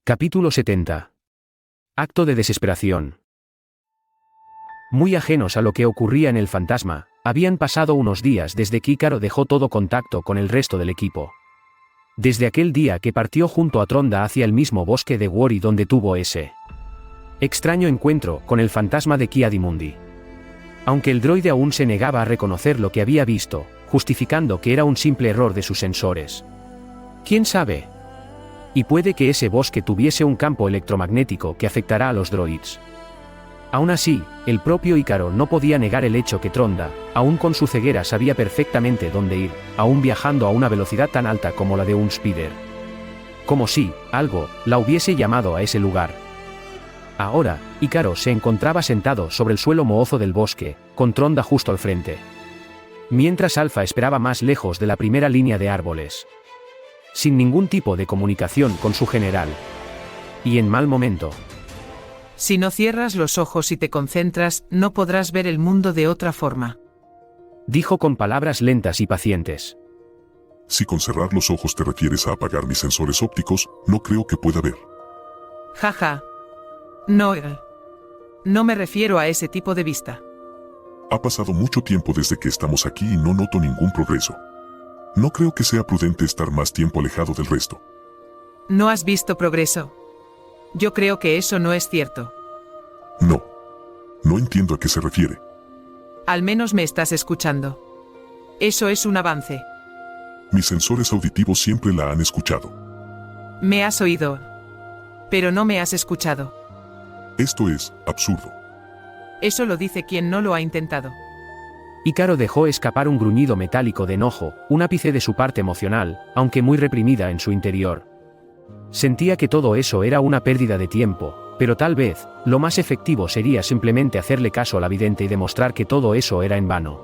Capítulo 70. Acto de desesperación. Muy ajenos a lo que ocurría en el fantasma, habían pasado unos días desde que Ícaro dejó todo contacto con el resto del equipo. Desde aquel día que partió junto a Tronda hacia el mismo bosque de Wori donde tuvo ese extraño encuentro con el fantasma de Ki-Adi-Mundi. Aunque el droide aún se negaba a reconocer lo que había visto, justificando que era un simple error de sus sensores. ¿Quién sabe? Y puede que ese bosque tuviese un campo electromagnético que afectará a los droids. Aún así, el propio Ícaro no podía negar el hecho que Tronda, aún con su ceguera, sabía perfectamente dónde ir, aún viajando a una velocidad tan alta como la de un speeder. Como si algo la hubiese llamado a ese lugar. Ahora, Ícaro se encontraba sentado sobre el suelo mohoso del bosque, con Tronda justo al frente. Mientras Alpha esperaba más lejos de la primera línea de árboles. Sin ningún tipo de comunicación con su general. Y en mal momento. Si no cierras los ojos y te concentras, no podrás ver el mundo de otra forma. Dijo con palabras lentas y pacientes. Si con cerrar los ojos te refieres a apagar mis sensores ópticos, no creo que pueda ver. Jaja. No me refiero a ese tipo de vista. Ha pasado mucho tiempo desde que estamos aquí y no noto ningún progreso. No creo que sea prudente estar más tiempo alejado del resto. ¿No has visto progreso? Yo creo que eso no es cierto. No entiendo a qué se refiere. Al menos me estás escuchando. Eso es un avance. Mis sensores auditivos siempre la han escuchado. Me has oído. Pero no me has escuchado. Esto es absurdo. Eso lo dice quien no lo ha intentado. Ícaro dejó escapar un gruñido metálico de enojo, un ápice de su parte emocional, aunque muy reprimida en su interior. Sentía que todo eso era una pérdida de tiempo, pero tal vez, lo más efectivo sería simplemente hacerle caso a la vidente y demostrar que todo eso era en vano.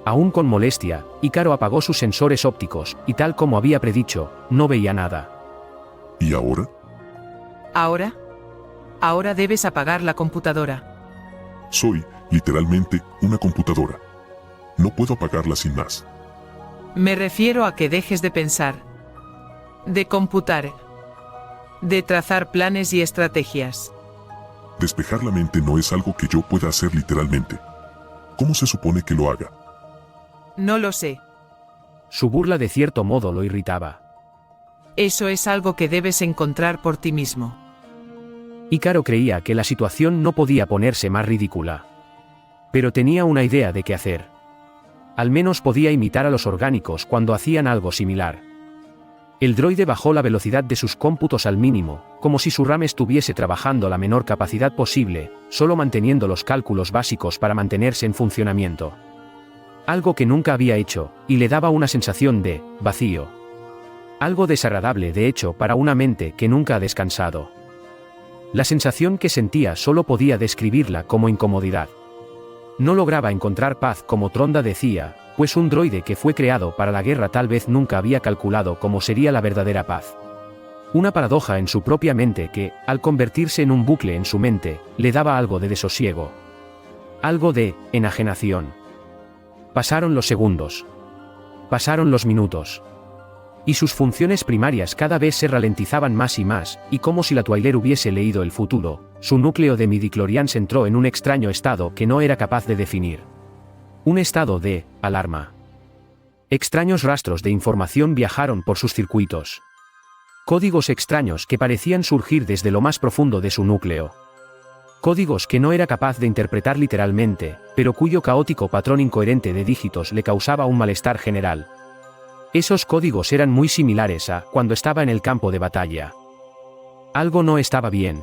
Aún con molestia, Ícaro apagó sus sensores ópticos, y tal como había predicho, no veía nada. ¿Y ahora? ¿Ahora? Ahora debes apagar la computadora. Soy, literalmente, una computadora. No puedo apagarla sin más. Me refiero a que dejes de pensar. De computar. De trazar planes y estrategias. Despejar la mente no es algo que yo pueda hacer literalmente. ¿Cómo se supone que lo haga? No lo sé. Su burla de cierto modo lo irritaba. Eso es algo que debes encontrar por ti mismo. Ícaro creía que la situación no podía ponerse más ridícula. Pero tenía una idea de qué hacer. Al menos podía imitar a los orgánicos cuando hacían algo similar. El droide bajó la velocidad de sus cómputos al mínimo, como si su RAM estuviese trabajando a la menor capacidad posible, solo manteniendo los cálculos básicos para mantenerse en funcionamiento. Algo que nunca había hecho, y le daba una sensación de vacío. Algo desagradable de hecho para una mente que nunca ha descansado. La sensación que sentía solo podía describirla como incomodidad. No lograba encontrar paz como Tronda decía, pues un droide que fue creado para la guerra tal vez nunca había calculado cómo sería la verdadera paz. Una paradoja en su propia mente que, al convertirse en un bucle en su mente, le daba algo de desosiego. Algo de enajenación. Pasaron los segundos. Pasaron los minutos. Y sus funciones primarias cada vez se ralentizaban más, y como si la Twi'lek hubiese leído el futuro, su núcleo de midichlorians entró en un extraño estado que no era capaz de definir. Un estado de alarma. Extraños rastros de información viajaron por sus circuitos. Códigos extraños que parecían surgir desde lo más profundo de su núcleo. Códigos que no era capaz de interpretar literalmente, pero cuyo caótico patrón incoherente de dígitos le causaba un malestar general. Esos códigos eran muy similares a cuando estaba en el campo de batalla. Algo no estaba bien.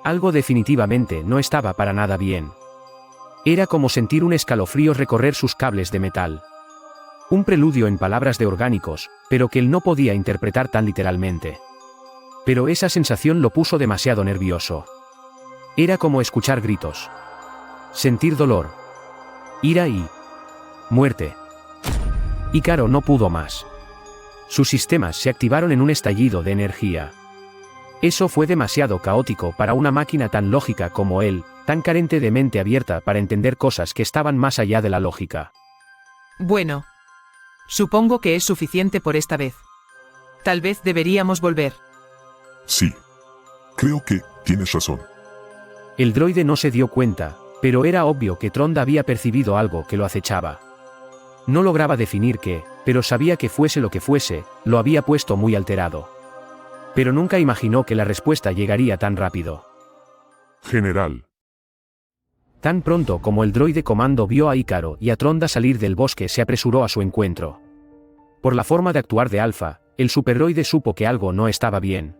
Algo definitivamente no estaba para nada bien. Era como sentir un escalofrío recorrer sus cables de metal. Un preludio en palabras de orgánicos, pero que él no podía interpretar tan literalmente. Pero esa sensación lo puso demasiado nervioso. Era como escuchar gritos. Sentir dolor. Ira y muerte. Ícaro no pudo más. Sus sistemas se activaron en un estallido de energía. Eso fue demasiado caótico para una máquina tan lógica como él, tan carente de mente abierta para entender cosas que estaban más allá de la lógica. Bueno. Supongo que es suficiente por esta vez. Tal vez deberíamos volver. Sí. Creo que tienes razón. El droide no se dio cuenta, pero era obvio que Tronda había percibido algo que lo acechaba. No lograba definir qué, pero sabía que fuese lo que fuese, lo había puesto muy alterado. Pero nunca imaginó que la respuesta llegaría tan rápido. General. Tan pronto como el droide comando vio a Ícaro y a Tronda salir del bosque, se apresuró a su encuentro. Por la forma de actuar de Alpha, el superdroide supo que algo no estaba bien.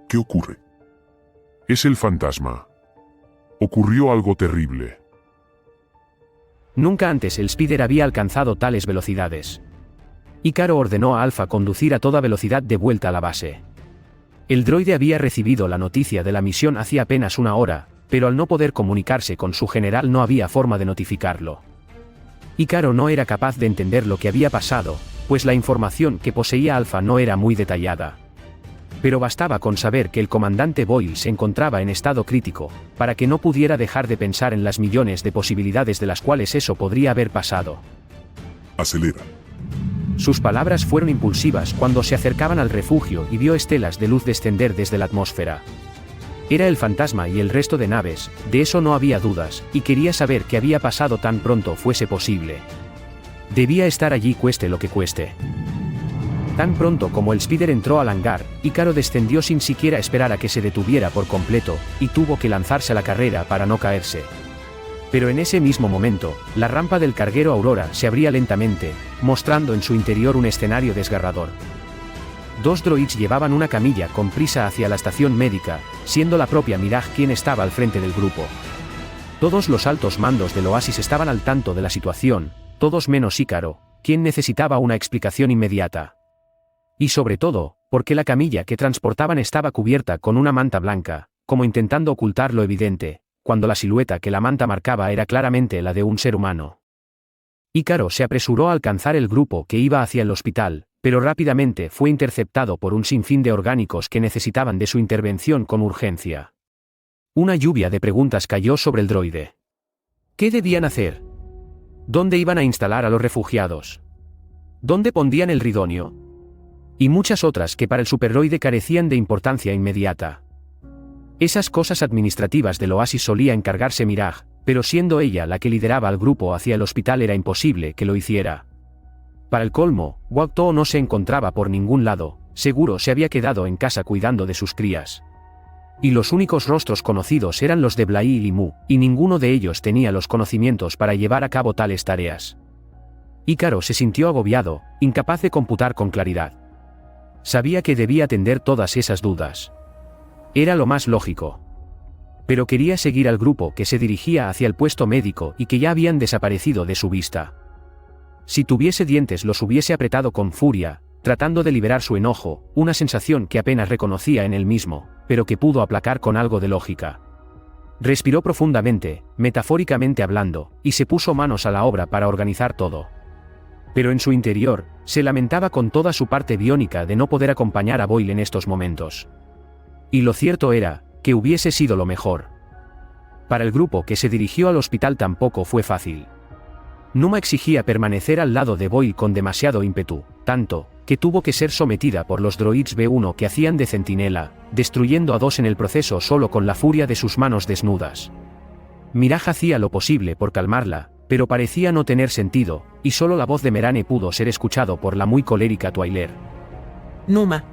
¿Qué ocurre? Es el fantasma. Ocurrió algo terrible. Nunca antes el Speeder había alcanzado tales velocidades. Ícaro ordenó a Alpha conducir a toda velocidad de vuelta a la base. El droide había recibido la noticia de la misión hacía apenas una hora, pero al no poder comunicarse con su general no había forma de notificarlo. Ícaro no era capaz de entender lo que había pasado, pues la información que poseía Alpha no era muy detallada. Pero bastaba con saber que el comandante Boyle se encontraba en estado crítico, para que no pudiera dejar de pensar en las millones de posibilidades de las cuales eso podría haber pasado. Acelera. Sus palabras fueron impulsivas cuando se acercaban al refugio y vio estelas de luz descender desde la atmósfera. Era el fantasma y el resto de naves, de eso no había dudas, y quería saber qué había pasado tan pronto fuese posible. Debía estar allí cueste lo que cueste. Tan pronto como el Speeder entró al hangar, Ícaro descendió sin siquiera esperar a que se detuviera por completo, y tuvo que lanzarse a la carrera para no caerse. Pero en ese mismo momento, la rampa del carguero Aurora se abría lentamente, mostrando en su interior un escenario desgarrador. Dos droids llevaban una camilla con prisa hacia la estación médica, siendo la propia Mirage quien estaba al frente del grupo. Todos los altos mandos del Oasis estaban al tanto de la situación, todos menos Ícaro, quien necesitaba una explicación inmediata. Y sobre todo, porque la camilla que transportaban estaba cubierta con una manta blanca, como intentando ocultar lo evidente, cuando la silueta que la manta marcaba era claramente la de un ser humano. Ícaro se apresuró a alcanzar el grupo que iba hacia el hospital, pero rápidamente fue interceptado por un sinfín de orgánicos que necesitaban de su intervención con urgencia. Una lluvia de preguntas cayó sobre el droide. ¿Qué debían hacer? ¿Dónde iban a instalar a los refugiados? ¿Dónde pondrían el ridonio? Y muchas otras que para el superdroide carecían de importancia inmediata. Esas cosas administrativas del Oasis solía encargarse Mirage, pero siendo ella la que lideraba al grupo hacia el hospital era imposible que lo hiciera. Para el colmo, Wakto no se encontraba por ningún lado, seguro se había quedado en casa cuidando de sus crías. Y los únicos rostros conocidos eran los de Blai y Limu, y ninguno de ellos tenía los conocimientos para llevar a cabo tales tareas. Ícaro se sintió agobiado, incapaz de computar con claridad. Sabía que debía atender todas esas dudas. Era lo más lógico. Pero quería seguir al grupo que se dirigía hacia el puesto médico y que ya habían desaparecido de su vista. Si tuviese dientes los hubiese apretado con furia, tratando de liberar su enojo, una sensación que apenas reconocía en él mismo, pero que pudo aplacar con algo de lógica. Respiró profundamente, metafóricamente hablando, y se puso manos a la obra para organizar todo. Pero en su interior, se lamentaba con toda su parte biónica de no poder acompañar a Boyle en estos momentos. Y lo cierto era, que hubiese sido lo mejor. Para el grupo que se dirigió al hospital tampoco fue fácil. Numa exigía permanecer al lado de Boyle con demasiado ímpetu, tanto, que tuvo que ser sometida por los droids B1 que hacían de centinela, destruyendo a dos en el proceso solo con la furia de sus manos desnudas. Mirage hacía lo posible por calmarla, pero parecía no tener sentido, y solo la voz de Merane pudo ser escuchado por la muy colérica Twi'lek. Numa.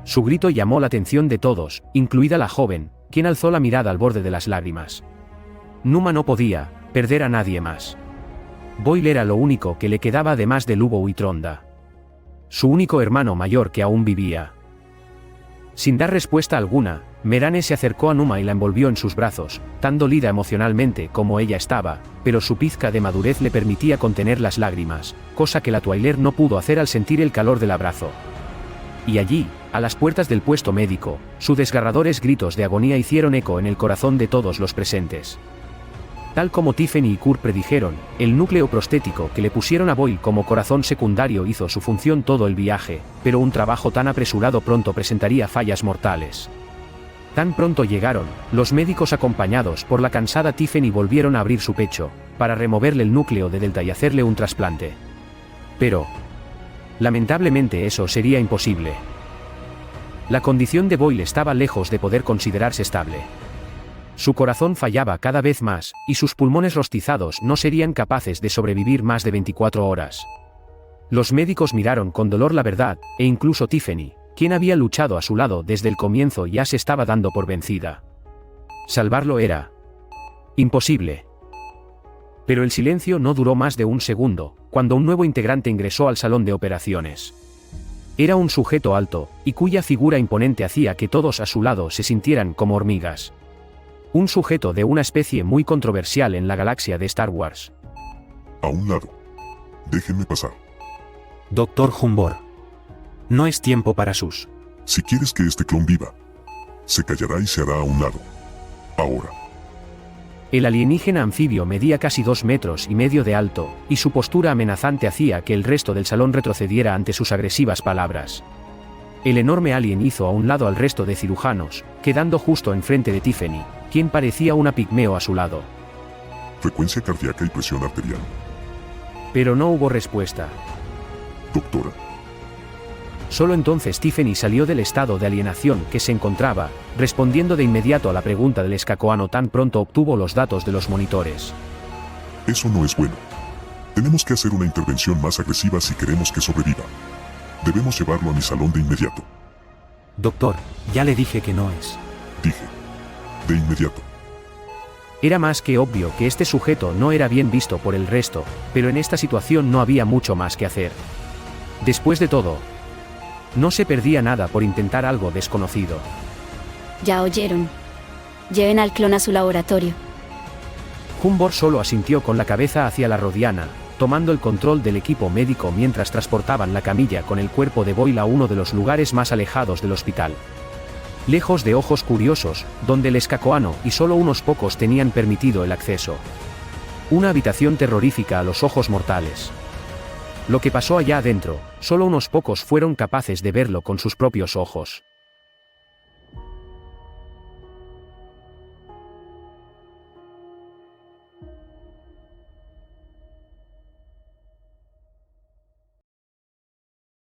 Su grito llamó la atención de todos, incluida la joven, quien alzó la mirada al borde de las lágrimas. Numa no podía perder a nadie más. Boyle era lo único que le quedaba además de Lubo y Tronda. Su único hermano mayor que aún vivía. Sin dar respuesta alguna, Merane se acercó a Numa y la envolvió en sus brazos, tan dolida emocionalmente como ella estaba, pero su pizca de madurez le permitía contener las lágrimas, cosa que la Twi'lek no pudo hacer al sentir el calor del abrazo. Y allí, a las puertas del puesto médico, sus desgarradores gritos de agonía hicieron eco en el corazón de todos los presentes. Tal como Tiffany y Kurt predijeron, el núcleo prostético que le pusieron a Boyle como corazón secundario hizo su función todo el viaje, pero un trabajo tan apresurado pronto presentaría fallas mortales. Tan pronto llegaron, los médicos acompañados por la cansada Tiffany volvieron a abrir su pecho, para removerle el núcleo de Delta y hacerle un trasplante. Pero, lamentablemente eso sería imposible. La condición de Boyle estaba lejos de poder considerarse estable. Su corazón fallaba cada vez más, y sus pulmones rostizados no serían capaces de sobrevivir más de 24 horas. Los médicos miraron con dolor la verdad, e incluso Tiffany, quien había luchado a su lado desde el comienzo, ya se estaba dando por vencida. Salvarlo era imposible. Pero el silencio no duró más de un segundo, cuando un nuevo integrante ingresó al salón de operaciones. Era un sujeto alto, y cuya figura imponente hacía que todos a su lado se sintieran como hormigas. Un sujeto de una especie muy controversial en la galaxia de Star Wars. A un lado. Déjenme pasar. Doctor Humbor. No es tiempo para sus. Si quieres que este clon viva, se callará y se hará a un lado. Ahora. El alienígena anfibio medía casi 2,5 metros de alto, y su postura amenazante hacía que el resto del salón retrocediera ante sus agresivas palabras. El enorme alien hizo a un lado al resto de cirujanos, quedando justo enfrente de Tiffany, quien parecía una pigmeo a su lado. Frecuencia cardíaca y presión arterial. Pero no hubo respuesta. Doctora. Solo entonces Tiffany salió del estado de alienación que se encontraba, respondiendo de inmediato a la pregunta del escacoano tan pronto obtuvo los datos de los monitores. Eso no es bueno. Tenemos que hacer una intervención más agresiva si queremos que sobreviva. Debemos llevarlo a mi salón de inmediato. Doctor, ya le dije que no es. Dije. De inmediato. Era más que obvio que este sujeto no era bien visto por el resto, pero en esta situación no había mucho más que hacer. Después de todo, no se perdía nada por intentar algo desconocido. Ya oyeron. Lleven al clon a su laboratorio. Humbor solo asintió con la cabeza hacia la Rodiana, tomando el control del equipo médico mientras transportaban la camilla con el cuerpo de Boyle a uno de los lugares más alejados del hospital. Lejos de ojos curiosos, donde el escacoano y solo unos pocos tenían permitido el acceso. Una habitación terrorífica a los ojos mortales. Lo que pasó allá adentro, solo unos pocos fueron capaces de verlo con sus propios ojos.